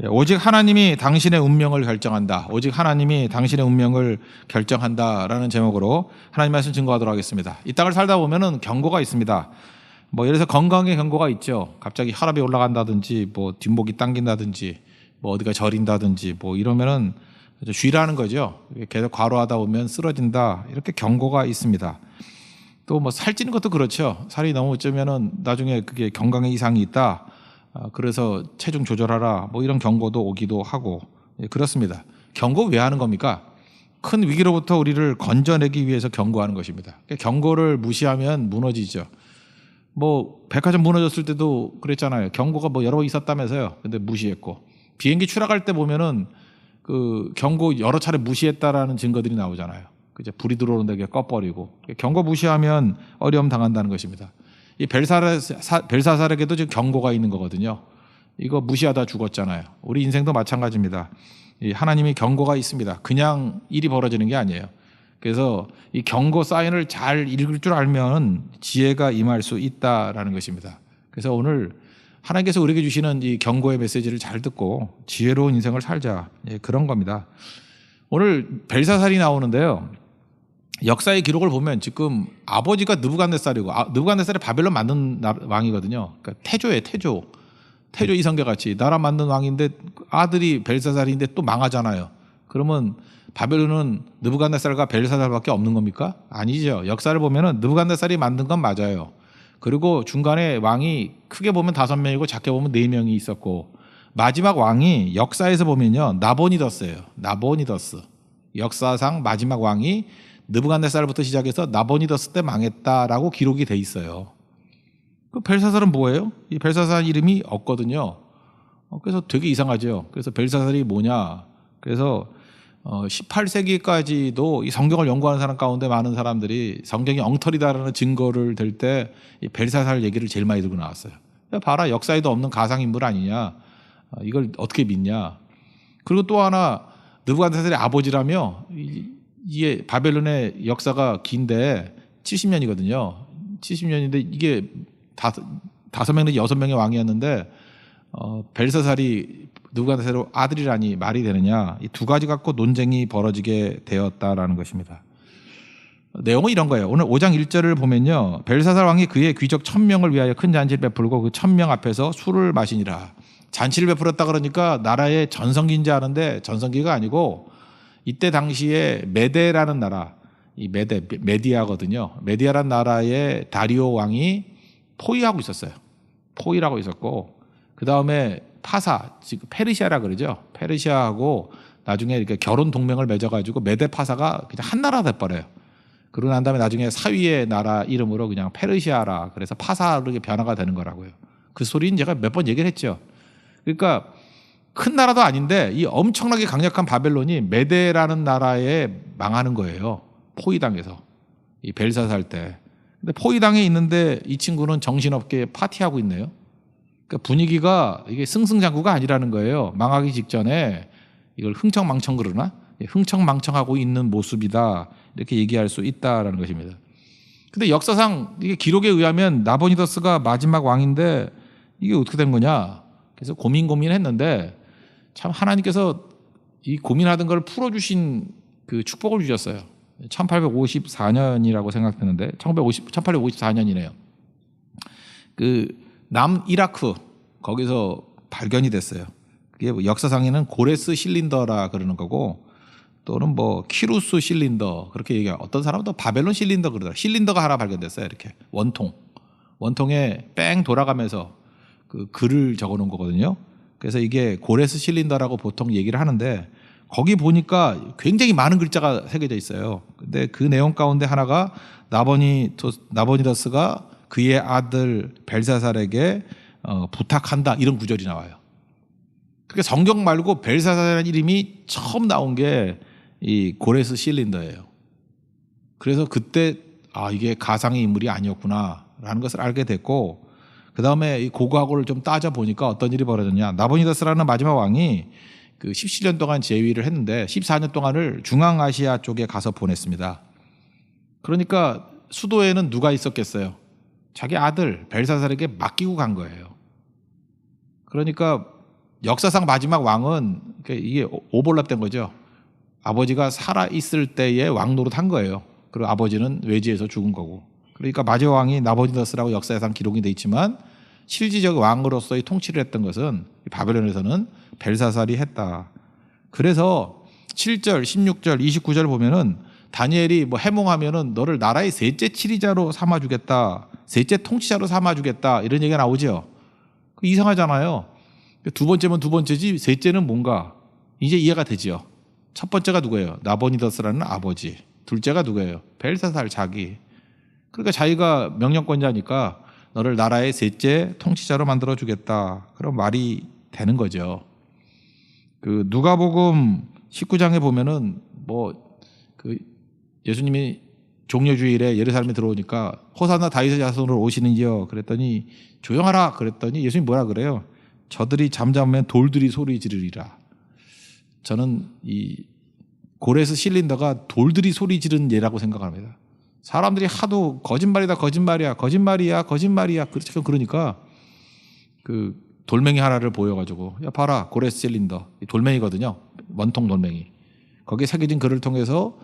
오직 하나님이 당신의 운명을 결정한다. 오직 하나님이 당신의 운명을 결정한다라는 제목으로 하나님 말씀 증거하도록 하겠습니다. 이 땅을 살다 보면은 경고가 있습니다. 예를 들어서 건강에 경고가 있죠. 갑자기 혈압이 올라간다든지, 뒷목이 당긴다든지, 어디가 저린다든지, 이러면은 쉬라는 거죠. 계속 과로하다 보면 쓰러진다. 이렇게 경고가 있습니다. 또 살찌는 것도 그렇죠. 살이 너무 찌면은 나중에 그게 건강에 이상이 있다. 그래서 체중 조절하라. 이런 경고도 오기도 하고. 그렇습니다. 경고 왜 하는 겁니까? 큰 위기로부터 우리를 건져내기 위해서 경고하는 것입니다. 경고를 무시하면 무너지죠. 백화점 무너졌을 때도 그랬잖아요. 경고가 여러 번 있었다면서요. 근데 무시했고. 비행기 추락할 때 보면은 그 경고 여러 차례 무시했다라는 증거들이 나오잖아요. 그죠? 불이 들어오는데 꺼버리고. 경고 무시하면 어려움 당한다는 것입니다. 이 벨사살에게도 지금 경고가 있는 거거든요. 이거 무시하다 죽었잖아요. 우리 인생도 마찬가지입니다. 이 하나님이 경고가 있습니다. 그냥 일이 벌어지는 게 아니에요. 그래서 이 경고 사인을 잘 읽을 줄 알면 지혜가 임할 수 있다라는 것입니다. 그래서 오늘 하나님께서 우리에게 주시는 이 경고의 메시지를 잘 듣고 지혜로운 인생을 살자. 그런 겁니다. 오늘 벨사살이 나오는데요. 역사의 기록을 보면 지금 아버지가 느부갓네살이고, 느부갓네살이 바벨론 만든 왕이거든요. 그러니까 태조예요, 태조. 태조 이성계 같이 나라 만든 왕인데 아들이 벨사살인데 또 망하잖아요. 그러면 바벨론은 느부갓네살과 벨사살밖에 없는 겁니까? 아니죠. 역사를 보면은 느부갓네살이 만든 건 맞아요. 그리고 중간에 왕이 크게 보면 5명이고 작게 보면 4명이 있었고, 마지막 왕이 역사에서 보면요, 나보니더스예요. 나보니더스. 역사상 마지막 왕이 느부갓네살부터 시작해서 나보니더스 때 망했다라고 기록이 돼 있어요. 그 벨사살은 뭐예요? 이 벨사살 이름이 없거든요. 그래서 되게 이상하죠. 그래서 벨사살이 뭐냐? 그래서 18세기까지도 이 성경을 연구하는 사람 가운데 많은 사람들이 성경이 엉터리다라는 증거를 댈 때 이 벨사살 얘기를 제일 많이 들고 나왔어요. 봐라, 역사에도 없는 가상인물 아니냐? 이걸 어떻게 믿냐? 그리고 또 하나, 느부갓네살의 아버지라며, 이게 바벨론의 역사가 긴데 70년이거든요. 70년인데 이게 5명 내지 6명의 왕이었는데 벨사살이 느부갓네살의 아들이라니 말이 되느냐. 이 두 가지 갖고 논쟁이 벌어지게 되었다라는 것입니다. 내용은 이런 거예요. 오늘 5장 1절을 보면요. 벨사살 왕이 그의 귀족 1000명을 위하여 큰 잔치를 베풀고 그 1000명 앞에서 술을 마시니라. 잔치를 베풀었다 그러니까 나라의 전성기인지 아는데 전성기가 아니고, 이때 당시에 메데라는 나라, 이 메디아거든요. 메디아라는 나라의 다리오 왕이 포위하고 있었어요. 포위라고 있었고, 그 다음에 파사, 지금 페르시아라 그러죠. 페르시아하고 나중에 이렇게 결혼 동맹을 맺어가지고 메데 파사가 그냥 한 나라 돼버려요. 그러고 난 다음에 나중에 사위의 나라 이름으로 그냥 페르시아라, 그래서 파사로 변화가 되는 거라고요. 그 소리는 제가 몇 번 얘기를 했죠. 그러니까 큰 나라도 아닌데 이 엄청나게 강력한 바벨론이 메데라는 나라에 망하는 거예요. 포위당해서. 이 벨사살 때. 근데 포위당해 있는데 이 친구는 정신없게 파티하고 있네요. 그러니까 분위기가 이게 승승장구가 아니라는 거예요. 망하기 직전에 이걸 흥청망청 그러나? 흥청망청하고 있는 모습이다. 이렇게 얘기할 수 있다라는 것입니다. 근데 역사상 이게 기록에 의하면 나보니더스가 마지막 왕인데 이게 어떻게 된 거냐? 그래서 고민했는데 참 하나님께서 이 고민하던 걸 풀어주신 그 축복을 주셨어요. 1854년이라고 생각되는데 1854년이네요. 그 남이라크 거기서 발견이 됐어요. 그게 역사상에는 고레스 실린더라 그러는 거고, 또는 키루스 실린더 그렇게 얘기해요. 어떤 사람은 또 바벨론 실린더 그러더라고요. 실린더가 하나 발견됐어요. 이렇게 원통에 뺑 돌아가면서 그 글을 적어 놓은 거거든요. 그래서 이게 고레스 실린더라고 보통 얘기를 하는데, 거기 보니까 굉장히 많은 글자가 새겨져 있어요. 근데 그 내용 가운데 하나가 나보니더스가 그의 아들 벨사살에게 부탁한다, 이런 구절이 나와요. 그러니까 성경 말고 벨사살이라는 이름이 처음 나온 게 이 고레스 실린더예요. 그래서 그때 이게 가상의 인물이 아니었구나라는 것을 알게 됐고, 그 다음에 이 고고학을 좀 따져 보니까 어떤 일이 벌어졌냐. 나보니더스라는 마지막 왕이 그 17년 동안 재위를 했는데 14년 동안을 중앙아시아 쪽에 가서 보냈습니다. 그러니까 수도에는 누가 있었겠어요? 자기 아들 벨사살에게 맡기고 간 거예요. 그러니까 역사상 마지막 왕은 이게 오버랩된 거죠. 아버지가 살아있을 때에 왕 노릇한 거예요. 그리고 아버지는 외지에서 죽은 거고. 그러니까 마지막 왕이 나보디너스라고 역사상 기록이 돼 있지만 실질적 왕으로서의 통치를 했던 것은 바벨론에서는 벨사살이 했다. 그래서 7절, 16절, 29절 보면은 다니엘이 뭐 해몽하면은 너를 나라의 셋째 치리자로 삼아주겠다, 셋째 통치자로 삼아주겠다 이런 얘기가 나오죠. 이상하잖아요. 두 번째면 두 번째지 셋째는 뭔가 이제 이해가 되죠. 첫 번째가 누구예요? 나보니더스라는 아버지. 둘째가 누구예요? 벨사살 자기. 그러니까 자기가 명령권자니까 너를 나라의 셋째 통치자로 만들어 주겠다. 그런 말이 되는 거죠. 그 누가복음 19장에 보면은 그 예수님이 종려주일에 예루살렘에 들어오니까 호산나 다윗의 자손으로 오시는지요? 그랬더니 조용하라 그랬더니 예수님이 뭐라 그래요? 저들이 잠잠하면 돌들이 소리 지르리라. 저는 이 고레스 실린더가 돌들이 소리 지르는 예라고 생각합니다. 사람들이 하도 거짓말이다, 거짓말이야, 거짓말이야, 거짓말이야. 그러니까 그 돌멩이 하나를 보여가지고 야 봐라 고레스 실린더 돌멩이거든요. 원통 돌멩이. 거기에 새겨진 글을 통해서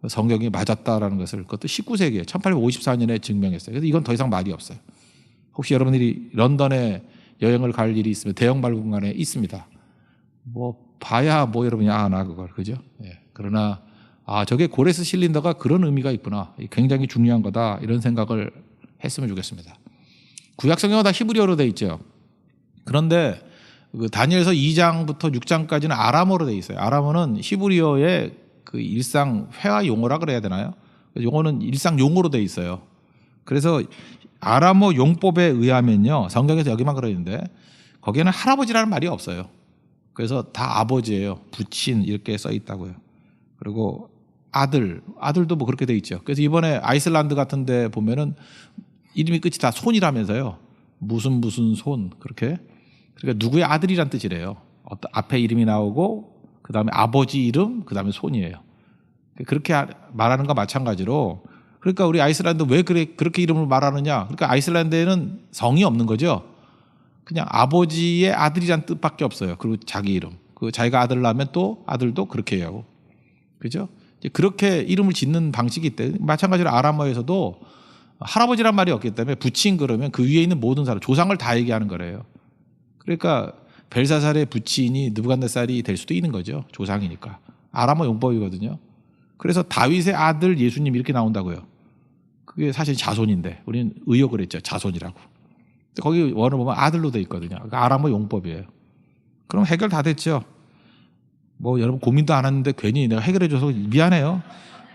성경이 맞았다라는 것을 그것도 19세기에 1854년에 증명했어요. 그래서 이건 더 이상 말이 없어요. 혹시 여러분들이 런던에 여행을 갈 일이 있으면 대형 박물관에 있습니다. 뭐 봐야 뭐 여러분이 아나 그걸 그죠? 예. 그러나 저게 고레스 실린더가 그런 의미가 있구나. 굉장히 중요한 거다. 이런 생각을 했으면 좋겠습니다. 구약 성경은 다 히브리어로 돼 있죠. 그런데 그 다니엘서 2장부터 6장까지는 아람어로 돼 있어요. 아람어는 히브리어의 그 일상 회화 용어라 그래야 되나요? 용어는 일상 용어로 돼 있어요. 그래서 아람어 용법에 의하면요. 성경에서 여기만 그러는데 거기에는 할아버지라는 말이 없어요. 그래서 다 아버지예요. 부친 이렇게 써 있다고요. 그리고 아들도 뭐 그렇게 돼 있죠. 그래서 이번에 아이슬란드 같은 데 보면은 이름이 끝이 다 손이라면서요. 무슨 손 그렇게. 그러니까 누구의 아들이란 뜻이래요. 어떤 앞에 이름이 나오고 그다음에 아버지 이름 그다음에 손이에요. 그렇게 말하는 거 마찬가지로 그러니까 우리 아이슬란드 왜 그렇게 이름을 말하느냐. 그러니까 아이슬란드에는 성이 없는 거죠. 그냥 아버지의 아들이란 뜻밖에 없어요. 그리고 자기 이름. 그 자기가 아들 낳으면 또 아들도 그렇게 해요. 그죠? 그렇게 이름을 짓는 방식이 있대. 마찬가지로 아람어에서도 할아버지란 말이 없기 때문에 부친 그러면 그 위에 있는 모든 사람, 조상을 다 얘기하는 거래요. 그러니까 벨사살의 부친이 느부갓네살이 될 수도 있는 거죠. 조상이니까. 아람어 용법이거든요. 그래서 다윗의 아들 예수님 이렇게 나온다고요. 그게 사실 자손인데 우리는 의역을 했죠. 자손이라고. 거기 원을 보면 아들로 돼 있거든요. 그러니까 아람어 용법이에요. 그럼 해결 다 됐죠. 뭐 여러분 고민도 안 했는데 괜히 내가 해결해줘서 미안해요.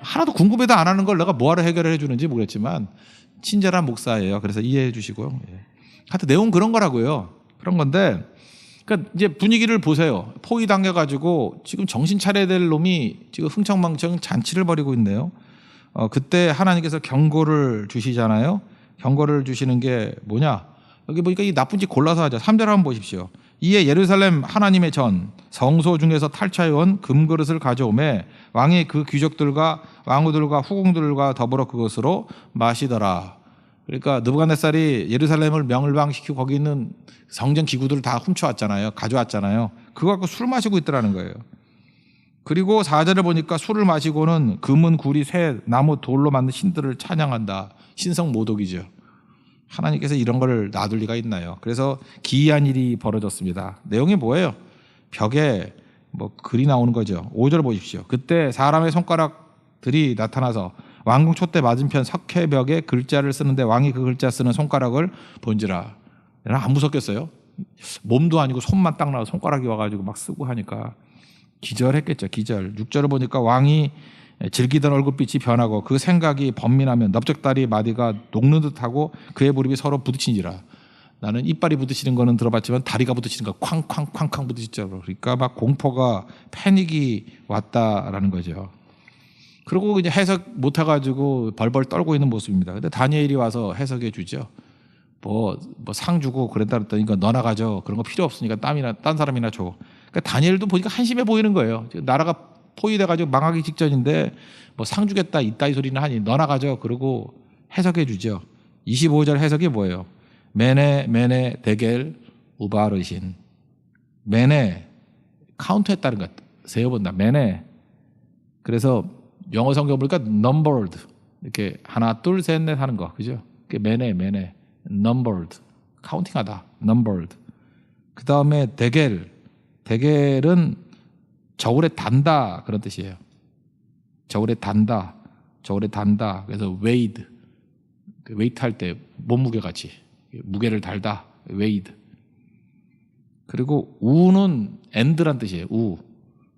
하나도 궁금해도 안 하는 걸 내가 뭐하러 해결을 해주는지 모르겠지만 친절한 목사예요. 그래서 이해해 주시고요. 하여튼 내용 그런 거라고요. 그런 건데 그러니까 이제 분위기를 보세요. 포위당해가지고 지금 정신 차려야 될 놈이 지금 흥청망청 잔치를 벌이고 있네요. 그때 하나님께서 경고를 주시잖아요. 경고를 주시는 게 뭐냐. 여기 보니까 이 나쁜 짓 골라서 하자. 3절 한번 보십시오. 이에 예루살렘 하나님의 전 성소 중에서 탈취해온 금그릇을 가져오매 왕이 그 귀족들과 왕후들과 후궁들과 더불어 그것으로 마시더라. 그러니까 느부갓네살이 예루살렘을 명을방시키고 거기 있는 성전 기구들을 다 훔쳐왔잖아요. 가져왔잖아요. 그거 갖고 술 마시고 있더라는 거예요. 그리고 4절을 보니까 술을 마시고는 금은 구리 쇠 나무 돌로 만든 신들을 찬양한다. 신성 모독이죠. 하나님께서 이런 걸 놔둘 리가 있나요? 그래서 기이한 일이 벌어졌습니다. 내용이 뭐예요? 벽에 뭐 글이 나오는 거죠. 5절 보십시오. 그때 사람의 손가락들이 나타나서 왕궁 촛대 맞은편 석회벽에 글자를 쓰는데 왕이 그 글자 쓰는 손가락을 본지라. 안 무섭겠어요? 몸도 아니고 손만 딱 나와 손가락이 와가지고 막 쓰고 하니까 기절했겠죠. 기절. 6절을 보니까 왕이 즐기던 얼굴빛이 변하고 그 생각이 번민하면 넓적다리 마디가 녹는 듯하고 그의 무릎이 서로 부딪힌지라. 나는 이빨이 부딪히는 거는 들어봤지만 다리가 부딪히는 거 쾅쾅쾅쾅 부딪히죠. 그러니까 막 공포가 패닉이 왔다라는 거죠. 그리고 이제 해석 못 해가지고 벌벌 떨고 있는 모습입니다. 근데 다니엘이 와서 해석해 주죠. 뭐 상 주고 그랬다 그랬더니 이거 너나 가져. 그런 거 필요 없으니까 딴 사람이나 줘. 그러니까 다니엘도 보니까 한심해 보이는 거예요. 나라가 포위돼가지고 망하기 직전인데 뭐 상 주겠다 이따위 소리는 하니 너나 가져. 그러고 해석해 주죠. 25절 해석이 뭐예요? 메네 데겔 우바르신. 매네 카운트했다는 것, 세어본다. 매네. 그래서 영어 성경 보니까 numbered 이렇게 하나 둘 셋 넷 하는 거, 그죠? 매네 numbered 카운팅하다. numbered. 그 다음에 대겔은 저울에 단다 그런 뜻이에요. 저울에 단다. 그래서 weighed, 웨이트 할 때 몸무게 같이 무게를 달다. weighed. 그리고 우는 and란 뜻이에요. 우.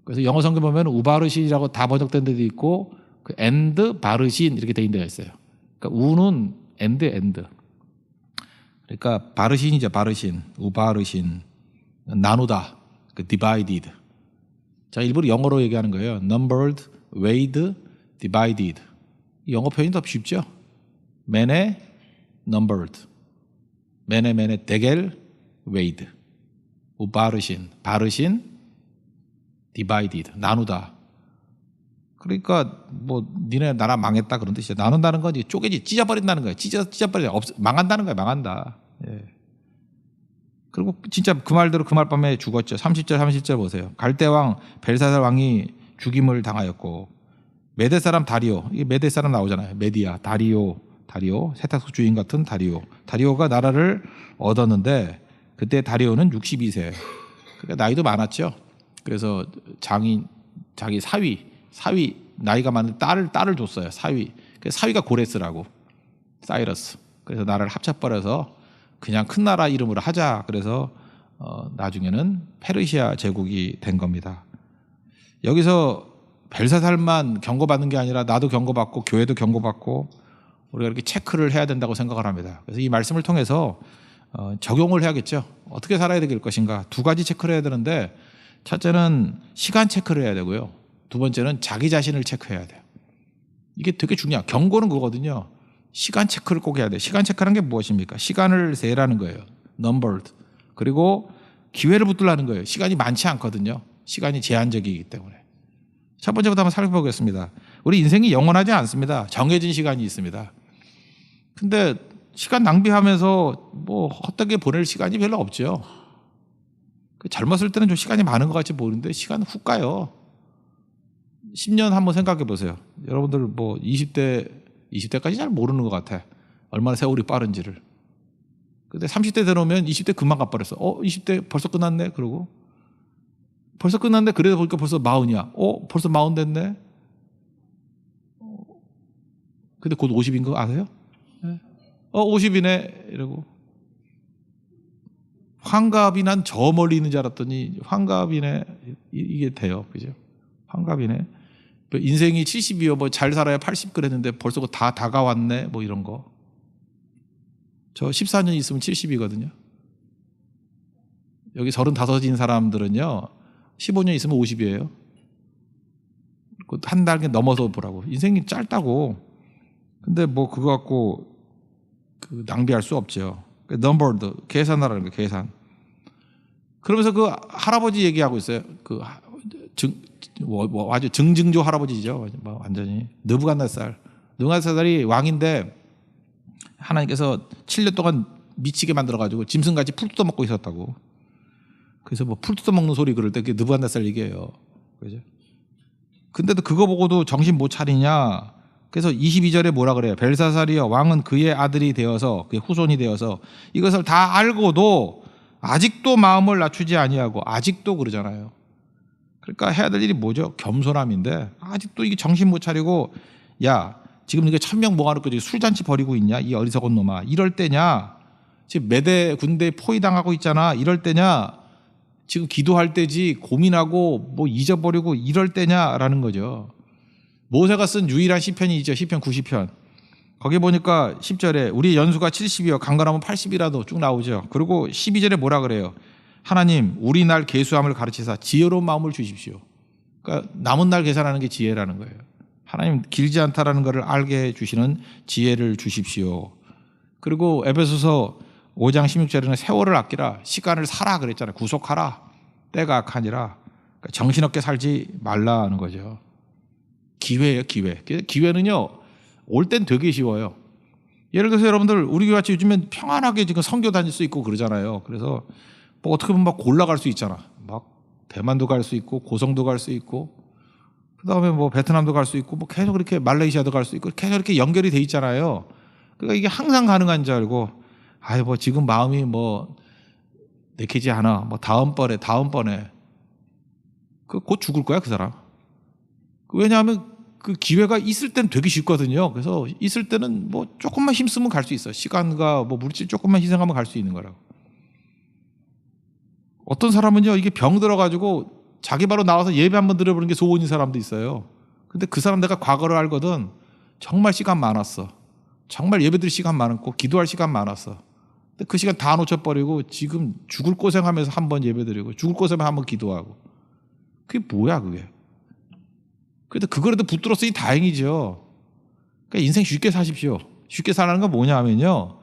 그래서 영어 성경 보면 우바르신이라고 다 번역된 데도 있고 그 and 바르신 이렇게 돼 있는 데가 있어요. 그러니까 우는 and. 그러니까 바르신이죠. 바르신. 우바르신. 나누다. 그 divided. 제가 일부러 영어로 얘기하는 거예요. numbered, weighed, divided. 영어 표현이 더 쉽죠. 매네 numbered. 매네 대겔 weighed. 우바르신, 바르신, divided, 나누다. 그러니까 뭐 니네 나라 망했다 그런 뜻이죠. 나눈다는 건 쪼개지 찢어버린다는 거예요. 찢어버려 망한다는 거예요. 망한다. 예. 그리고 진짜 그 말대로 그 말밤에 죽었죠. 30절 보세요. 갈대왕 벨사살 왕이 죽임을 당하였고 메대 사람 다리오, 이게 메대 사람 나오잖아요. 메디아, 다리오 세탁소 주인 같은 다리오가 나라를 얻었는데 그때 다리오는 62세. 그러니까 나이도 많았죠. 그래서 자기 사위 나이가 많은 딸을 줬어요. 사위가 고레스라고, 사이러스. 그래서 나라를 합쳐버려서 그냥 큰 나라 이름으로 하자. 그래서 나중에는 페르시아 제국이 된 겁니다. 여기서 벨사살만 경고받는 게 아니라 나도 경고받고 교회도 경고받고 우리가 이렇게 체크를 해야 된다고 생각을 합니다. 그래서 이 말씀을 통해서 적용을 해야겠죠. 어떻게 살아야 될 것인가. 두 가지 체크를 해야 되는데 첫째는 시간 체크를 해야 되고요. 두 번째는 자기 자신을 체크해야 돼요. 이게 되게 중요해요. 경고는 그거거든요. 시간 체크를 꼭 해야 돼요. 시간 체크라는 게 무엇입니까? 시간을 세라는 거예요. numbered. 그리고 기회를 붙들라는 거예요. 시간이 많지 않거든요. 시간이 제한적이기 때문에. 첫 번째부터 한번 살펴보겠습니다. 우리 인생이 영원하지 않습니다. 정해진 시간이 있습니다. 근데 시간 낭비하면서 뭐 헛되게 보낼 시간이 별로 없죠. 젊었을 때는 좀 시간이 많은 것 같이 보이는데 시간은 훅 가요. 10년 한번 생각해 보세요. 여러분들 뭐 20대까지 잘 모르는 것 같아. 얼마나 세월이 빠른지를. 근데 30대 들어오면 20대 금방 가버렸어. 20대 벌써 끝났네. 그러고 벌써 끝났네. 그래서 보니까 벌써 40이야. 벌써 40 됐네. 근데 곧 50인 거 아세요? 네. 50이네. 이러고. 환갑이 난 저 멀리 있는 줄 알았더니 환갑이네. 이게 돼요. 그죠? 환갑이네. 인생이 70이요. 뭐 잘 살아야 80 그랬는데 벌써 다 다가왔네. 뭐 이런 거. 저 14년 있으면 70이거든요. 여기 35인 사람들은요. 15년 있으면 50이에요. 한 달에 넘어서 보라고. 인생이 짧다고. 근데 뭐 그거 갖고 낭비할 수 없죠. 넘버드 계산하라는 거예요. 계산. 그러면서 그 할아버지 얘기하고 있어요. 아주 증증조 할아버지죠. 완전히 느부갓네살이 왕인데 하나님께서 7년 동안 미치게 만들어가지고 짐승같이 풀 뜯어먹고 있었다고. 그래서 뭐 풀 뜯어먹는 소리 그럴 때 그게 느부갓네살 얘기예요. 그죠? 근데도 그거 보고도 정신 못 차리냐. 그래서 22절에 뭐라 그래요? 벨사살이여 왕은 그의 아들이 되어서 그의 후손이 되어서 이것을 다 알고도 아직도 마음을 낮추지 아니하고 아직도 그러잖아요. 그러니까 해야 될 일이 뭐죠? 겸손함인데 아직도 이게 정신 못 차리고 야 지금 이게 1000명 모아놓고 술잔치 벌이고 있냐? 이 어리석은 놈아. 이럴 때냐? 지금 메대 군대에 포위당하고 있잖아. 이럴 때냐? 지금 기도할 때지 고민하고 뭐 잊어버리고 이럴 때냐라는 거죠. 모세가 쓴 유일한 시편이 있죠. 시편 90편. 거기 보니까 10절에 우리 연수가 70이요 강건하면 80이라도 쭉 나오죠. 그리고 12절에 뭐라 그래요? 하나님 우리 날 계수함을 가르치사 지혜로운 마음을 주십시오. 그러니까 남은 날 계산하는 게 지혜라는 거예요. 하나님 길지 않다라는 것을 알게 해주시는 지혜를 주십시오. 그리고 에베소서 5장 16절에는 세월을 아끼라 시간을 사라 그랬잖아요. 구속하라. 때가 악하니라. 그러니까 정신없게 살지 말라는 거죠. 기회예요. 기회는요 올 땐 되게 쉬워요. 예를 들어서 여러분들 우리 같이 요즘엔 평안하게 지금 선교 다닐 수 있고 그러잖아요. 그래서 뭐 어떻게 보면 막 골라갈 수 있잖아. 막 대만도 갈 수 있고 고성도 갈 수 있고 그다음에 뭐 베트남도 갈 수 있고 뭐 계속 이렇게 말레이시아도 갈 수 있고 계속 이렇게 연결이 돼 있잖아요. 그러니까 이게 항상 가능한 줄 알고 아이 뭐 지금 마음이 뭐 내키지 않아. 뭐 다음번에 그 곧 죽을 거야 그 사람. 왜냐하면 그 기회가 있을 땐 되게 쉽거든요. 그래서 있을 때는 뭐 조금만 힘쓰면 갈 수 있어. 시간과 뭐 물질 조금만 희생하면 갈 수 있는 거라고. 어떤 사람은요 이게 병 들어가지고 자기 바로 나와서 예배 한번 드려보는 게 소원인 사람도 있어요. 근데 그 사람 내가 과거를 알거든. 정말 시간 많았어. 정말 예배 드릴 시간 많았고 기도할 시간 많았어. 근데 그 시간 다 놓쳐버리고 지금 죽을 고생하면서 한 번 예배 드리고 죽을 고생하면 한 번 기도하고. 그게 뭐야 그게. 그래도 그거라도 붙들었으니 다행이죠. 그러니까 인생 쉽게 사십시오. 쉽게 사는 건 뭐냐 하면요.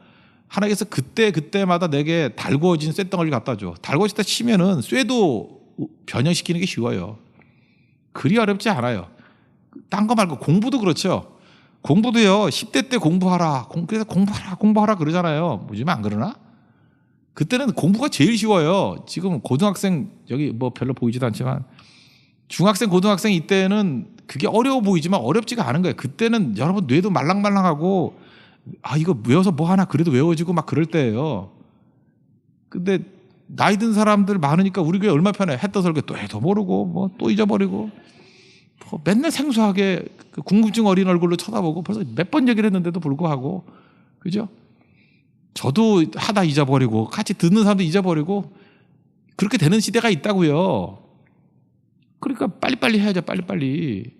하나님께서 그때마다 내게 달구어진 쇳덩어리를 갖다 줘. 달구어졌다 치면은 쇠도 변형시키는 게 쉬워요. 그리 어렵지 않아요. 딴 거 말고 공부도 그렇죠. 공부도요. 10대 때 공부하라. 그래서 공부하라 그러잖아요. 요즘 안 그러나? 그때는 공부가 제일 쉬워요. 지금 고등학생 여기 뭐 별로 보이지도 않지만 중학생 고등학생 이때는 그게 어려워 보이지만 어렵지가 않은 거예요. 그때는 여러분 뇌도 말랑말랑하고 아 이거 외워서 뭐 하나 그래도 외워지고 막 그럴 때예요. 근데 나이 든 사람들 많으니까 우리 교회 얼마나 편해. 했던 설교 또 해도 모르고 뭐 또 잊어버리고 뭐 맨날 생소하게 그 궁금증 어린 얼굴로 쳐다보고 벌써 몇 번 얘기를 했는데도 불구하고 그죠? 저도 하다 잊어버리고 같이 듣는 사람도 잊어버리고 그렇게 되는 시대가 있다고요. 그러니까 빨리빨리 해야죠. 빨리빨리.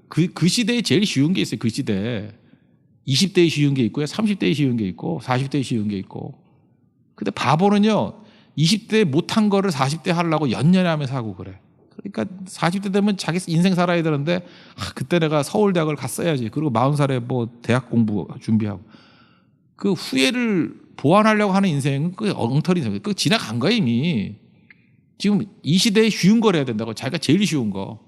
그 시대에 제일 쉬운 게 있어요. 그 시대에. 20대에 쉬운 게 있고요. 30대에 쉬운 게 있고 40대에 쉬운 게 있고. 근데 바보는요. 20대에 못한 거를 40대 하려고 연년에 하면서 하고 그래. 그러니까 40대 되면 자기 인생 살아야 되는데 그때 내가 서울대학을 갔어야지. 그리고 40살에 뭐 대학 공부 준비하고. 그 후회를 보완하려고 하는 인생은 그 엉터리 인생. 그 지나간 거야 이미. 지금 이 시대에 쉬운 걸 해야 된다고. 자기가 제일 쉬운 거.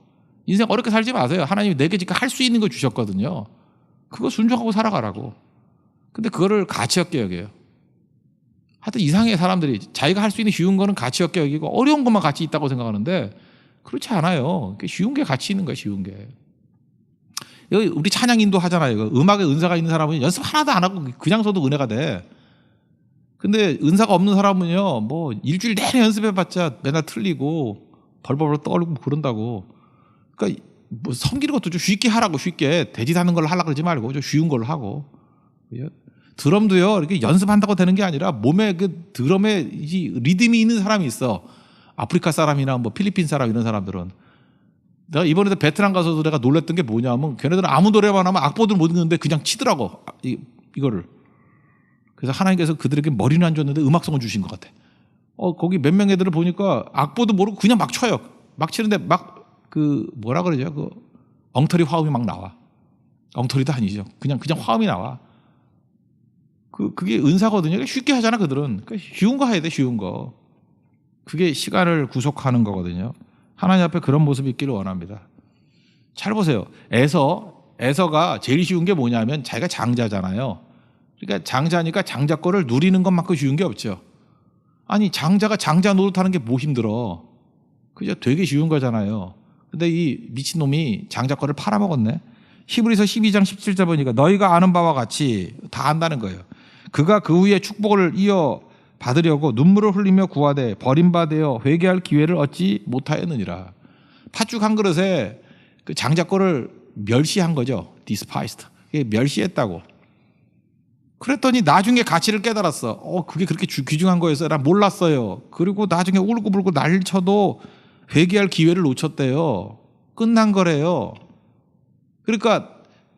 인생 어렵게 살지 마세요. 하나님이 내게 지금 할 수 있는 거 주셨거든요. 그거 순종하고 살아가라고. 근데 그거를 가치 없게 여겨요. 하여튼 이상해 사람들이. 자기가 할 수 있는 쉬운 거는 가치 없게 여기고 어려운 것만 가치 있다고 생각하는데 그렇지 않아요. 쉬운 게 가치 있는 거야. 쉬운 게. 여기 우리 찬양 인도 하잖아요. 음악에 은사가 있는 사람은 연습 하나도 안 하고 그냥 서도 은혜가 돼. 근데 은사가 없는 사람은요, 뭐 일주일 내내 연습해봤자 맨날 틀리고 벌벌 떨고 그런다고. 그러니까 뭐 섬기는 것도 좀 쉽게 하라고. 쉽게 대짓하는 걸 하려고 그러지 말고 좀 쉬운 걸로 하고. 드럼도요 이렇게 연습한다고 되는 게 아니라 몸에 그 드럼에 리듬이 있는 사람이 있어. 아프리카 사람이나 뭐 필리핀 사람 이런 사람들은. 내가 이번에도 베트남 가서도 내가 놀랬던 게 뭐냐면 걔네들은 아무 노래만 하면 악보들 못 읽는데 그냥 치더라고. 이거를. 그래서 하나님께서 그들에게 머리는 안 줬는데 음악성을 주신 것 같아. 거기 몇 명 애들을 보니까 악보도 모르고 그냥 막 쳐요. 막 치는데 막 뭐라 그러죠? 그 엉터리 화음이 막 나와. 엉터리도 아니죠. 그냥 화음이 나와. 그게 은사거든요. 쉽게 하잖아 그들은. 그러니까 쉬운 거 해야 돼. 쉬운 거. 그게 시간을 구속하는 거거든요. 하나님 앞에 그런 모습이 있기를 원합니다. 잘 보세요. 에서가 제일 쉬운 게 뭐냐면 자기가 장자잖아요. 그러니까 장자니까 장자 거를 누리는 것만큼 쉬운 게 없죠. 아니 장자가 장자 노릇하는 게 뭐 힘들어. 그죠? 되게 쉬운 거잖아요. 근데 이 미친놈이 장자 거를 팔아먹었네. 히브리서 12장 17절 보니까 너희가 아는 바와 같이 다 안다는 거예요. 그가 그 후에 축복을 이어 받으려고 눈물을 흘리며 구하되 버림받아 회개할 기회를 얻지 못하였느니라. 팥죽 한 그릇에 그 장자 거를 멸시한 거죠. despised. 멸시했다고. 그랬더니 나중에 가치를 깨달았어. 그게 그렇게 귀중한 거였어요. 난 몰랐어요. 그리고 나중에 울고불고 난리 쳐도 회개할 기회를 놓쳤대요. 끝난 거래요. 그러니까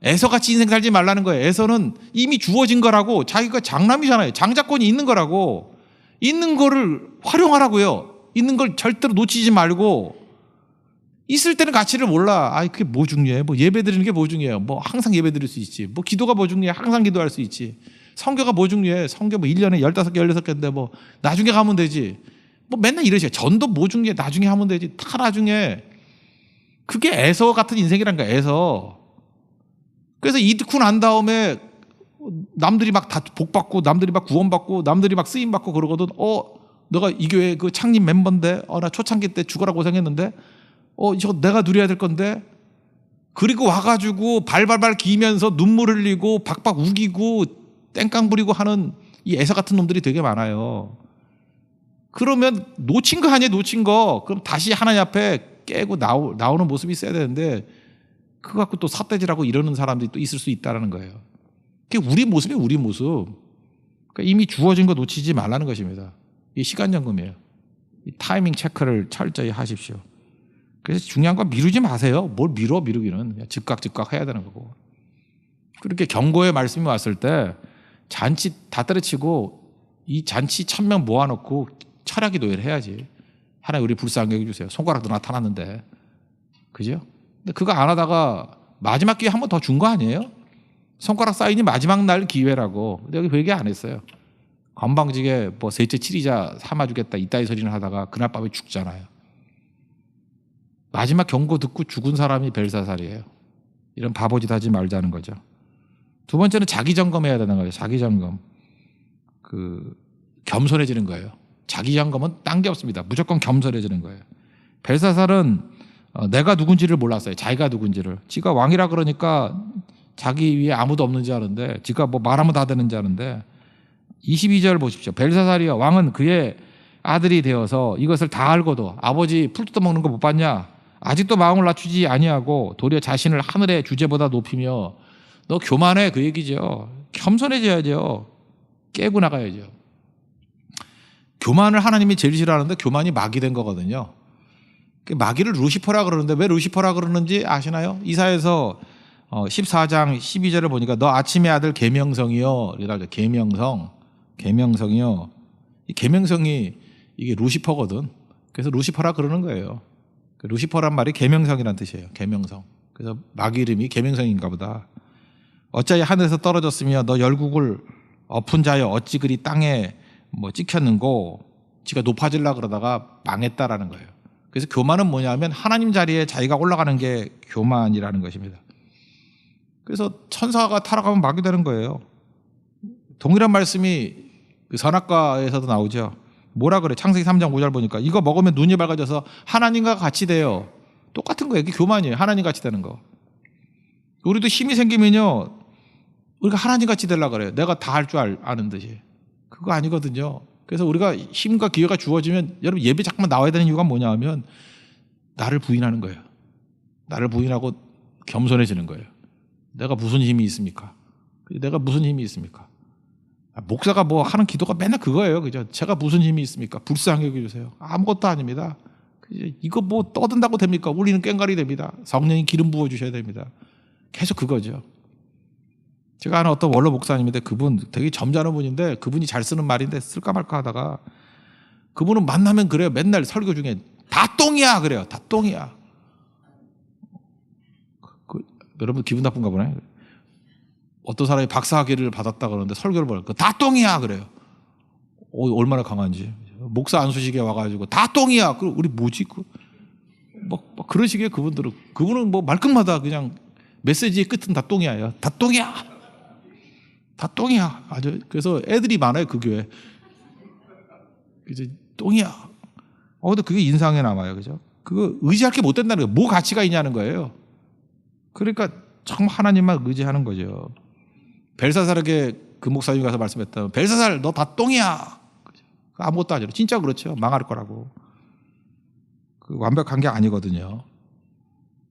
에서같이 인생 살지 말라는 거예요. 에서는 이미 주어진 거라고. 자기가 장남이잖아요. 장자권이 있는 거라고. 있는 거를 활용하라고요. 있는 걸 절대로 놓치지 말고. 있을 때는 가치를 몰라. 그게 뭐 중요해? 뭐 예배 드리는 게 뭐 중요해요? 뭐 항상 예배 드릴 수 있지. 뭐 기도가 뭐 중요해? 항상 기도할 수 있지. 성교가 뭐 중요해? 성교 뭐 1년에 15개, 16개인데 뭐 나중에 가면 되지. 뭐 맨날 이러셔. 전도 뭐 중요해? 나중에 하면 되지. 다 나중에. 그게 에서 같은 인생이란 거야. 에서. 그래서 이득고 난 다음에 남들이 막 다 복받고 남들이 막 구원받고 남들이 막 쓰임받고 그러거든. 너가 이 교회 그 창립 멤버인데 나 초창기 때 죽어라 고생했는데 이거 내가 누려야 될 건데. 그리고 와가지고 발발발 기면서 눈물 흘리고 박박 우기고 땡깡 부리고 하는 이 애사 같은 놈들이 되게 많아요. 그러면 놓친 거 아니에요, 놓친 거. 그럼 다시 하나님 앞에 깨고 나오는 모습이 있어야 되는데 그거 갖고 또 삿대질하고 이러는 사람들이 또 있을 수 있다는 거예요. 그게 우리 모습이에요, 우리 모습. 그러니까 이미 주어진 거 놓치지 말라는 것입니다. 이게 시간 점검이에요. 이 타이밍 체크를 철저히 하십시오. 그래서 중요한 건 미루지 마세요. 뭘 미루기는. 그냥 즉각 해야 되는 거고. 그렇게 경고의 말씀이 왔을 때 잔치 다 때려치고 이 잔치 1000명 모아놓고 철학 기도회를 해야지. 하나님 우리 불쌍하게 해주세요. 손가락도 나타났는데. 그죠? 근데 그거 안 하다가 마지막 기회 한 번 더 준 거 아니에요? 손가락 사인이 마지막 날 기회라고. 근데 여기 그 얘기 안 했어요. 건방지게 뭐 셋째 칠이자 삼아주겠다 이따위 소리를 하다가 그날 밤에 죽잖아요. 마지막 경고 듣고 죽은 사람이 벨사살이에요. 이런 바보짓 하지 말자는 거죠. 두 번째는 자기 점검해야 되는 거예요. 자기 점검. 겸손해지는 거예요. 자기 점검은 딴 게 없습니다. 무조건 겸손해지는 거예요. 벨사살은 내가 누군지를 몰랐어요. 자기가 누군지를. 지가 왕이라 그러니까 자기 위에 아무도 없는 줄 아는데, 지가 뭐 말하면 다 되는 줄 아는데, 22절 보십시오. 벨사살이여 왕은 그의 아들이 되어서 이것을 다 알고도 아버지 풀 뜯어먹는 거 못 봤냐? 아직도 마음을 낮추지 아니하고 도리어 자신을 하늘의 주제보다 높이며. 너 교만해, 그 얘기죠. 겸손해져야죠. 깨고 나가야죠. 교만을 하나님이 제일 싫어하는데 교만이 마귀 된 거거든요. 마귀를 루시퍼라 그러는데 왜 루시퍼라 그러는지 아시나요? 이사야서 14장 12절을 보니까 너 아침의 아들 계명성이요. 계명성이요. 이 계명성이 이게 루시퍼거든. 그래서 루시퍼라 그러는 거예요. 루시퍼란 말이 계명성이란 뜻이에요. 계명성. 그래서 마귀 이름이 계명성인가 보다. 어찌하여 하늘에서 떨어졌으며 너 열국을 엎은 자여 어찌 그리 땅에 뭐 찍혔는고. 지가 높아지려고 그러다가 망했다라는 거예요. 그래서 교만은 뭐냐면 하나님 자리에 자기가 올라가는 게 교만이라는 것입니다. 그래서 천사가 타락하면 마귀 되는 거예요. 동일한 말씀이 선악과에서도 나오죠. 뭐라 그래? 창세기 3장 5절 보니까 이거 먹으면 눈이 밝아져서 하나님과 같이 돼요. 똑같은 거예요. 이게 교만이에요. 하나님 같이 되는 거. 우리도 힘이 생기면요, 우리가 하나님 같이 되려고 그래요. 내가 다 할 줄 아는 듯이. 그거 아니거든요. 그래서 우리가 힘과 기회가 주어지면, 여러분 예배 잠깐만 나와야 되는 이유가 뭐냐 하면 나를 부인하는 거예요. 나를 부인하고 겸손해지는 거예요. 내가 무슨 힘이 있습니까? 내가 무슨 힘이 있습니까? 목사가 뭐 하는 기도가 맨날 그거예요. 그죠? 제가 무슨 힘이 있습니까? 불쌍하게 해주세요. 아무것도 아닙니다. 이거 뭐 떠든다고 됩니까? 우리는 꽹과리 됩니다. 성령이 기름 부어주셔야 됩니다. 계속 그거죠. 제가 아는 어떤 원로 목사님인데 그분 되게 점잖은 분인데 그분이 잘 쓰는 말인데 쓸까 말까 하다가 그분은 만나면 그래요. 맨날 설교 중에 다 똥이야 그래요. 다 똥이야. 여러분 기분 나쁜가 보네. 어떤 사람이 박사학위를 받았다 그러는데 설교를 보니까 다 똥이야 그래요. 얼마나 강한지. 목사 안수식에 와가지고 다 똥이야. 그럼 우리 뭐지? 막 그런 식의 그분은 뭐 말끝마다 그냥 메시지의 끝은 다 똥이야. 다 똥이야. 다 똥이야. 아주 그래서 애들이 많아요 그 교회. 이제 똥이야. 근데 그게 인상에 남아요, 그죠? 그거 의지할 게 못 된다는 거예요. 뭐 가치가 있냐는 거예요. 그러니까 정말 하나님만 의지하는 거죠. 벨사살에게 그 목사님이 가서 말씀했다. 벨사살 너 다 똥이야. 아무것도 아니라 진짜 그렇죠. 망할 거라고. 완벽한 게 아니거든요.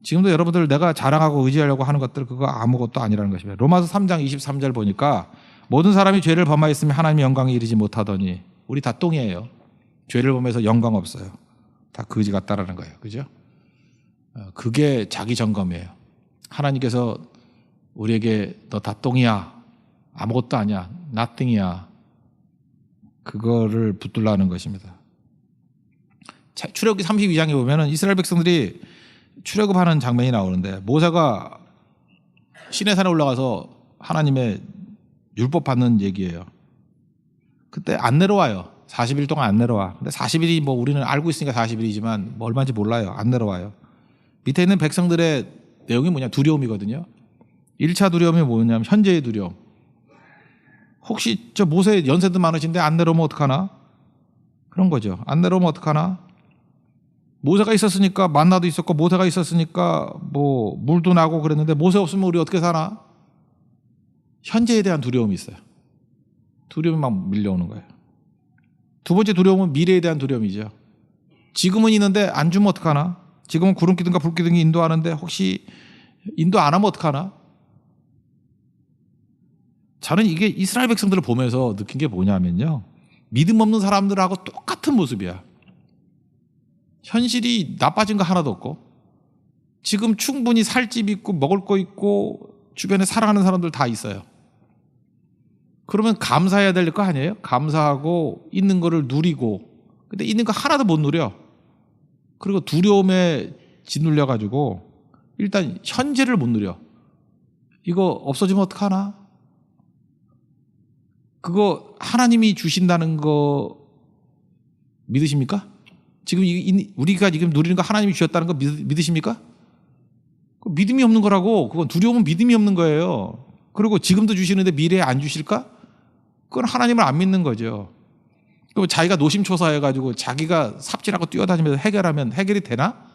지금도 여러분들 내가 자랑하고 의지하려고 하는 것들 그거 아무것도 아니라는 것입니다. 로마서 3장 23절 보니까 모든 사람이 죄를 범하였으면 하나님의 영광에 이르지 못하더니 우리 다 똥이에요. 죄를 범해서 영광 없어요. 다 거지 같다라는 거예요. 그죠? 그게 자기 점검이에요. 하나님께서 우리에게 너 다 똥이야. 아무것도 아니야. nothing이야. 그거를 붙들라는 것입니다. 출애굽기 32장에 보면은 이스라엘 백성들이 출애굽하는 장면이 나오는데 모세가 시내산에 올라가서 하나님의 율법 받는 얘기예요. 그때 안 내려와요. 40일 동안 안 내려와. 근데 40일이 뭐 우리는 알고 있으니까 40일이지만 뭐 얼마인지 몰라요. 안 내려와요. 밑에 있는 백성들의 내용이 뭐냐? 두려움이거든요. 1차 두려움이 뭐냐면 현재의 두려움. 혹시 저 모세 연세도 많으신데 안 내려오면 어떡하나? 그런 거죠. 안 내려오면 어떡하나? 모세가 있었으니까 만나도 있었고 모세가 있었으니까 뭐 물도 나고 그랬는데 모세 없으면 우리 어떻게 사나? 현재에 대한 두려움이 있어요. 두려움이 막 밀려오는 거예요. 두 번째 두려움은 미래에 대한 두려움이죠. 지금은 있는데 안 주면 어떡하나? 지금은 구름기둥과 불기둥이 인도하는데 혹시 인도 안 하면 어떡하나? 저는 이게 이스라엘 백성들을 보면서 느낀 게 뭐냐면요. 믿음 없는 사람들하고 똑같은 모습이야. 현실이 나빠진 거 하나도 없고 지금 충분히 살 집 있고 먹을 거 있고 주변에 사랑하는 사람들 다 있어요. 그러면 감사해야 될 거 아니에요? 감사하고 있는 거를 누리고 근데 있는 거 하나도 못 누려. 그리고 두려움에 짓눌려 가지고 일단 현재를 못 누려. 이거 없어지면 어떡하나? 그거 하나님이 주신다는 거 믿으십니까? 지금 우리가 지금 누리는 거 하나님이 주셨다는 거 믿으십니까? 믿음이 없는 거라고. 그건 두려움은 믿음이 없는 거예요. 그리고 지금도 주시는데 미래에 안 주실까? 그건 하나님을 안 믿는 거죠. 그럼 자기가 노심초사해가지고 자기가 삽질하고 뛰어다니면서 해결하면 해결이 되나?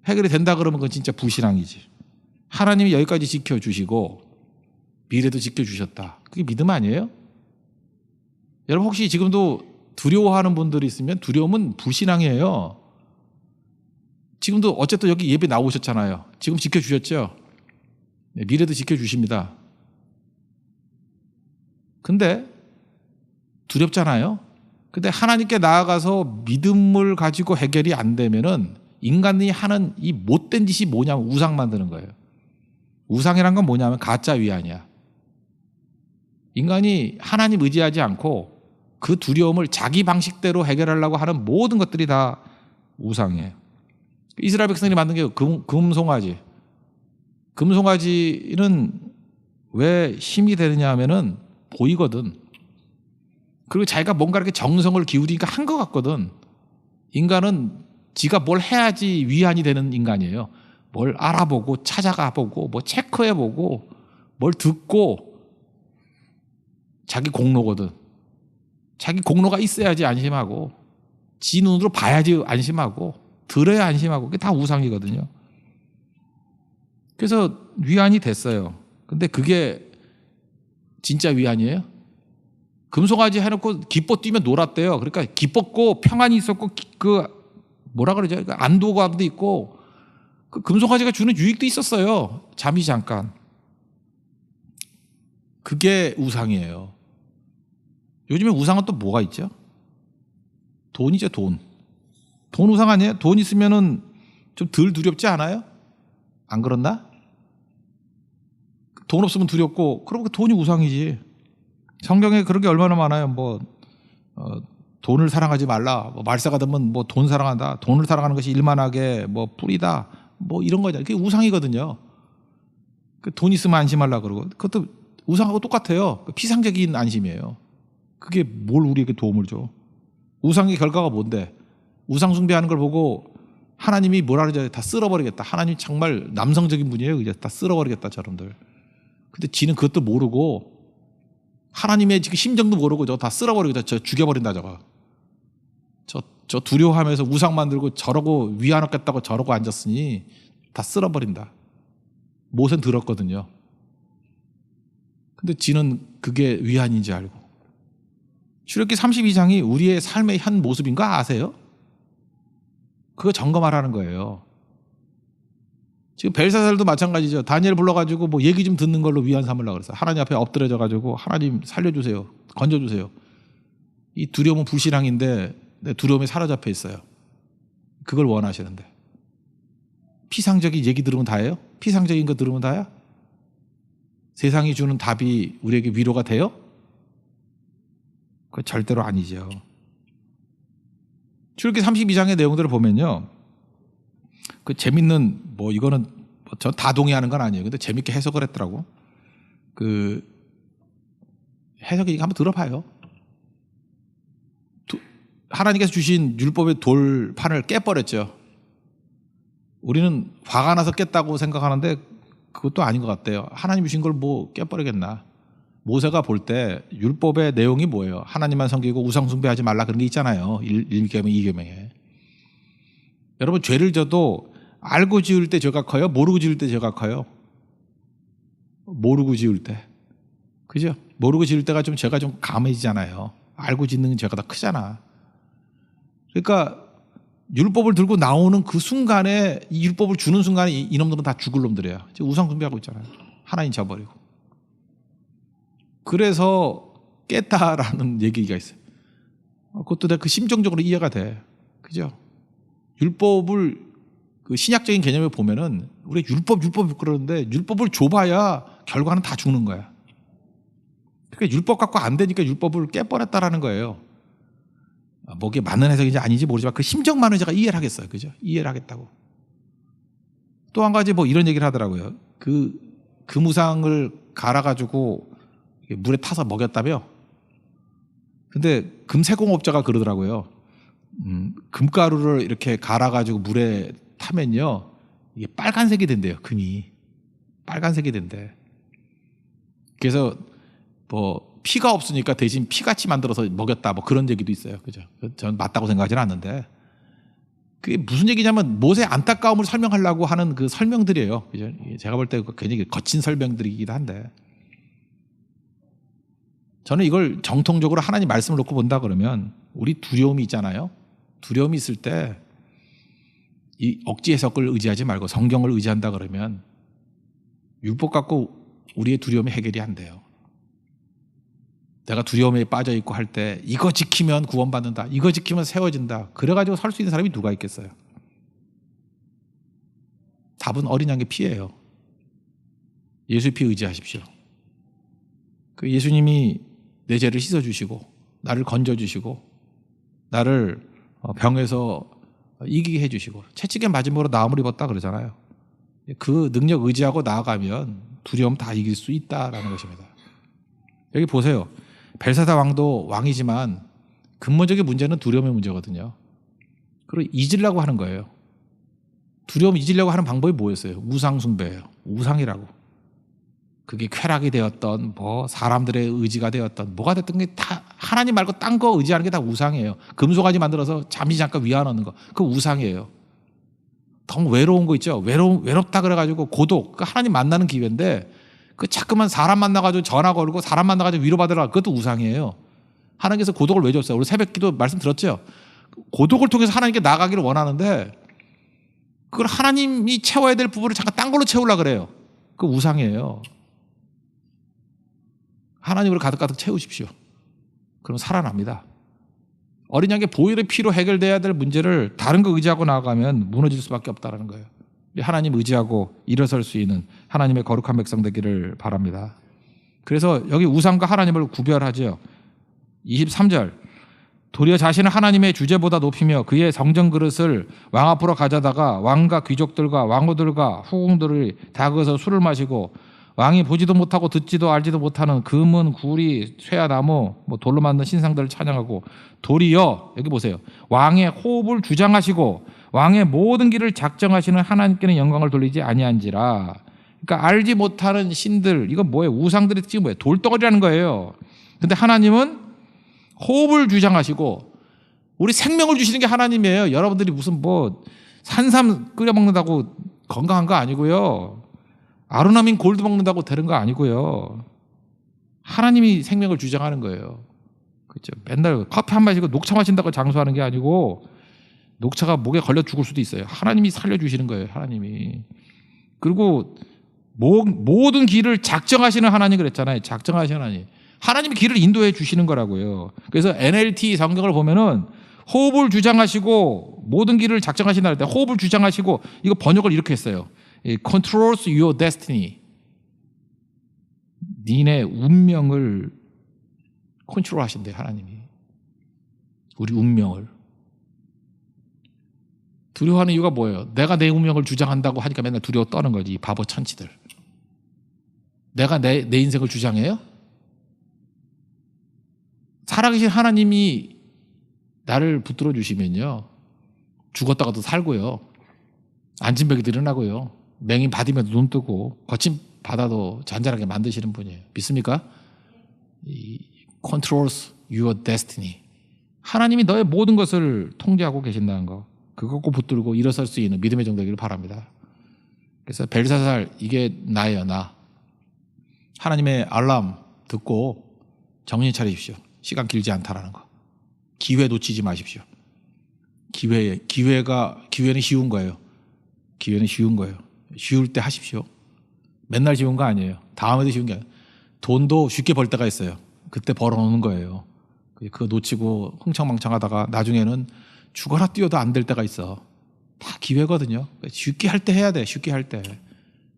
해결이 된다 그러면 그건 진짜 불신앙이지. 하나님이 여기까지 지켜주시고 미래도 지켜주셨다. 그게 믿음 아니에요? 여러분 혹시 지금도 두려워하는 분들이 있으면 두려움은 불신앙이에요. 지금도 어쨌든 여기 예배 나오셨잖아요. 지금 지켜주셨죠? 네, 미래도 지켜주십니다. 근데 두렵잖아요. 근데 하나님께 나아가서 믿음을 가지고 해결이 안 되면은 인간이 하는 이 못된 짓이 뭐냐면 우상 만드는 거예요. 우상이란 건 뭐냐면 가짜 위안이야. 인간이 하나님 의지하지 않고 그 두려움을 자기 방식대로 해결하려고 하는 모든 것들이 다 우상이에요. 이스라엘 백성들이 만든 게 금송아지. 금송아지는 왜 힘이 되느냐 하면은 보이거든. 그리고 자기가 뭔가 이렇게 정성을 기울이니까 한 것 같거든. 인간은 지가 뭘 해야지 위안이 되는 인간이에요. 뭘 알아보고 찾아가보고 뭐 체크해보고 뭘 듣고 자기 공로거든. 자기 공로가 있어야지 안심하고 지 눈으로 봐야지 안심하고 들어야 안심하고 그게 다 우상이거든요. 그래서 위안이 됐어요. 근데 그게 진짜 위안이에요? 금송아지 해놓고 기뻐 뛰면 놀았대요. 그러니까 기뻤고 평안이 있었고 그 뭐라 그러죠? 안도감도 있고 그 금송아지가 주는 유익도 있었어요. 잠시 잠깐. 그게 우상이에요. 요즘에 우상은 또 뭐가 있죠? 돈이죠, 돈. 돈 우상 아니에요? 돈 있으면은 좀 덜 두렵지 않아요? 안 그렇나? 돈 없으면 두렵고, 그럼 그 돈이 우상이지. 성경에 그런 게 얼마나 많아요. 돈을 사랑하지 말라. 말세가 되면 돈 사랑한다. 돈을 사랑하는 것이 일만하게 뿌리다. 이런 거잖아요. 그게 우상이거든요. 돈 있으면 안심하려 그러고. 그것도 우상하고 똑같아요. 피상적인 안심이에요. 그게 뭘 우리에게 도움을 줘? 우상의 결과가 뭔데? 우상 숭배하는 걸 보고 하나님이 뭐라 그러죠? 다 쓸어버리겠다. 하나님 정말 남성적인 분이에요. 이제 다 쓸어버리겠다, 저놈들. 근데 지는 그것도 모르고 하나님의 지금 심정도 모르고 저거 다 쓸어버리겠다. 저 죽여버린다, 저거. 저 두려워하면서 우상 만들고 저러고 위안없겠다고 저러고 앉았으니 다 쓸어버린다. 모세는 들었거든요. 근데 지는 그게 위안인지 알고. 출애굽기 32장이 우리의 삶의 현 모습인 거 아세요? 그거 점검하라는 거예요. 지금 벨사살도 마찬가지죠. 다니엘 불러가지고 얘기 좀 듣는 걸로 위안 삼으려고 그랬어요. 하나님 앞에 엎드려져가지고 하나님 살려주세요. 건져주세요. 이 두려움은 불신앙인데 내 두려움에 사로잡혀 있어요. 그걸 원하시는데. 피상적인 얘기 들으면 다예요? 피상적인 거 들으면 다야? 세상이 주는 답이 우리에게 위로가 돼요? 그거 절대로 아니죠. 출애굽기 32장의 내용들을 보면요. 그 재밌는 이거는 전 다 동의하는 건 아니에요. 근데 재밌게 해석을 했더라고. 그 해석이 한번 들어봐요. 하나님께서 주신 율법의 돌판을 깨버렸죠. 우리는 화가 나서 깼다고 생각하는데 그것도 아닌 것 같아요. 하나님 주신 걸 깨버리겠나. 모세가 볼 때 율법의 내용이 뭐예요? 하나님만 섬기고 우상 숭배하지 말라 그런 게 있잖아요. 1계명, 2계명에. 여러분 죄를 져도 알고 지을 때 죄가 커요? 모르고 지을 때 죄가 커요? 모르고 지을 때. 그죠? 모르고 지을 때가 좀 죄가 좀 감해지잖아요. 알고 짓는 죄가 더 크잖아. 그러니까 율법을 들고 나오는 그 순간에 이 율법을 주는 순간에 이놈들은 다 죽을 놈들이에요. 지금 우상 숭배하고 있잖아요. 하나님 저버리고. 그래서 깼다라는 얘기가 있어요. 그것도 내가 그 심정적으로 이해가 돼. 그죠? 율법을 그 신약적인 개념을 보면은 우리 율법 그러는데 율법을 줘봐야 결과는 다 죽는 거야. 그러니까 율법 갖고 안 되니까 율법을 깨버렸다라는 거예요. 뭐 그게 맞는 해석인지 아닌지 모르지만 그 심정만은 제가 이해를 하겠어요. 그죠? 이해를 하겠다고. 또 한 가지 뭐 이런 얘기를 하더라고요. 그 금우상을 갈아가지고 물에 타서 먹였다며? 근데 금세공업자가 그러더라고요. 금가루를 이렇게 갈아가지고 물에 타면요. 이게 빨간색이 된대요. 금이. 빨간색이 된대. 그래서 뭐 피가 없으니까 대신 피같이 만들어서 먹였다 뭐 그런 얘기도 있어요. 그죠? 저는 맞다고 생각하지는 않는데 그게 무슨 얘기냐면 모세의 안타까움을 설명하려고 하는 그 설명들이에요. 그죠? 제가 볼 때 굉장히 거친 설명들이기도 한데 저는 이걸 정통적으로 하나님 말씀을 놓고 본다 그러면 우리 두려움이 있잖아요. 두려움이 있을 때 이 억지 해석을 의지하지 말고 성경을 의지한다 그러면 율법 갖고 우리의 두려움이 해결이 안 돼요. 내가 두려움에 빠져 있고 할 때 이거 지키면 구원받는다. 이거 지키면 세워진다. 그래가지고 살 수 있는 사람이 누가 있겠어요? 답은 어린 양의 피예요. 예수의 피 의지하십시오. 그 예수님이 내 죄를 씻어주시고 나를 건져주시고 나를 병에서 이기게 해주시고 채찍에 맞음으로 나음을 입었다 그러잖아요. 그 능력 의지하고 나아가면 두려움 다 이길 수 있다라는 것입니다. 여기 보세요. 벨사사 왕도 왕이지만 근본적인 문제는 두려움의 문제거든요. 그리고 잊으려고 하는 거예요. 두려움 잊으려고 하는 방법이 뭐였어요? 우상 숭배예요. 우상이라고. 그게 쾌락이 되었던 뭐 사람들의 의지가 되었던 뭐가 됐던 게 다 하나님 말고 딴 거 의지하는 게 다 우상이에요. 금송아지 만들어서 잠시 잠깐 위안하는 거 그 우상이에요. 너무 외로운 거 있죠. 외롭다 그래가지고 고독. 그 하나님 만나는 기회인데 그 자꾸만 사람 만나가지고 전화 걸고 사람 만나가지고 위로받으라 그것도 우상이에요. 하나님께서 고독을 왜 줬어요? 우리 새벽기도 말씀 들었죠. 고독을 통해서 하나님께 나가기를 원하는데 그걸 하나님이 채워야 될 부분을 잠깐 딴 걸로 채우려고 그래요. 그 우상이에요. 하나님으로 가득가득 채우십시오. 그럼 살아납니다. 어린 양의 보혈의 피로 해결돼야 될 문제를 다른 거 의지하고 나아가면 무너질 수밖에 없다는 거예요. 하나님 의지하고 일어설 수 있는 하나님의 거룩한 백성 되기를 바랍니다. 그래서 여기 우상과 하나님을 구별하죠. 23절 도리어 자신을 하나님의 주제보다 높이며 그의 성전 그릇을 왕 앞으로 가져다가 왕과 귀족들과 왕후들과 후궁들이 다 거기서 술을 마시고 왕이 보지도 못하고 듣지도 알지도 못하는 금은 구리 쇠야나무 뭐 돌로 만든 신상들을 찬양하고 도리어 여기 보세요. 왕의 호흡을 주장하시고 왕의 모든 길을 작정하시는 하나님께는 영광을 돌리지 아니한지라. 그러니까 알지 못하는 신들 이건 뭐예요? 우상들의 특징이 뭐예요? 돌덩어리라는 거예요. 근데 하나님은 호흡을 주장하시고 우리 생명을 주시는 게 하나님이에요. 여러분들이 무슨 뭐 산삼 끓여 먹는다고 건강한 거 아니고요. 아로나민 골드 먹는다고 되는 거 아니고요. 하나님이 생명을 주장하는 거예요. 그렇죠? 맨날 커피 한 마시고 녹차 마신다고 장수하는 게 아니고 녹차가 목에 걸려 죽을 수도 있어요. 하나님이 살려주시는 거예요. 하나님이. 그리고 모든 길을 작정하시는 하나님 그랬잖아요. 작정하시는 하나님. 하나님이 길을 인도해 주시는 거라고요. 그래서 NLT 성경을 보면은 호흡을 주장하시고 모든 길을 작정하신다 할 때 호흡을 주장하시고 이거 번역을 이렇게 했어요. Controls your destiny. 니네 운명을 컨트롤하신대요. 하나님이. 우리 운명을. 두려워하는 이유가 뭐예요? 내가 내 운명을 주장한다고 하니까 맨날 두려워 떠는 거지. 이 바보 천치들. 내가 내 인생을 주장해요? 살아계신 하나님이 나를 붙들어 주시면요. 죽었다가도 살고요. 앉은 벽이 일어나고요. 맹인 받으면 눈 뜨고 거친 바다도 잔잔하게 만드시는 분이에요. 믿습니까? controls your destiny. 하나님이 너의 모든 것을 통제하고 계신다는 거. 그거 꼭 붙들고 일어설 수 있는 믿음의 종 되기를 바랍니다. 그래서 벨사살 이게 나예요, 나. 하나님의 알람 듣고 정신 차리십시오. 시간 길지 않다라는 거. 기회 놓치지 마십시오. 기회는 쉬운 거예요. 기회는 쉬운 거예요. 쉬울 때 하십시오. 맨날 쉬운 거 아니에요. 다음에도 쉬운 게 아니에요. 돈도 쉽게 벌 때가 있어요. 그때 벌어놓는 거예요. 그거 놓치고 흥청망청하다가 나중에는 죽어라 뛰어도 안 될 때가 있어. 다 기회거든요. 쉽게 할 때 해야 돼. 쉽게 할 때.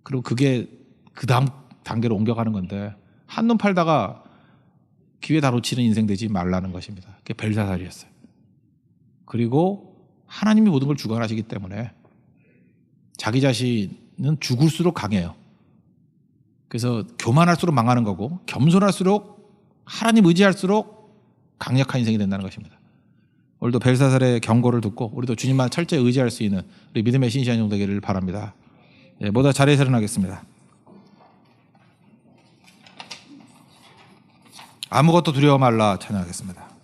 그리고 그게 그 다음 단계로 옮겨가는 건데 한눈 팔다가 기회 다 놓치는 인생 되지 말라는 것입니다. 그게 벨사살이었어요. 그리고 하나님이 모든 걸 주관하시기 때문에 자기 자신은 죽을수록 강해요. 그래서 교만할수록 망하는 거고 겸손할수록 하나님 의지할수록 강력한 인생이 된다는 것입니다. 오늘도 벨사살의 경고를 듣고 우리도 주님만 철저히 의지할 수 있는 우리 믿음의 신실한 종 되기를 바랍니다. 모두 자리에서 일어나겠습니다. 아무것도 두려워 말라 찬양하겠습니다.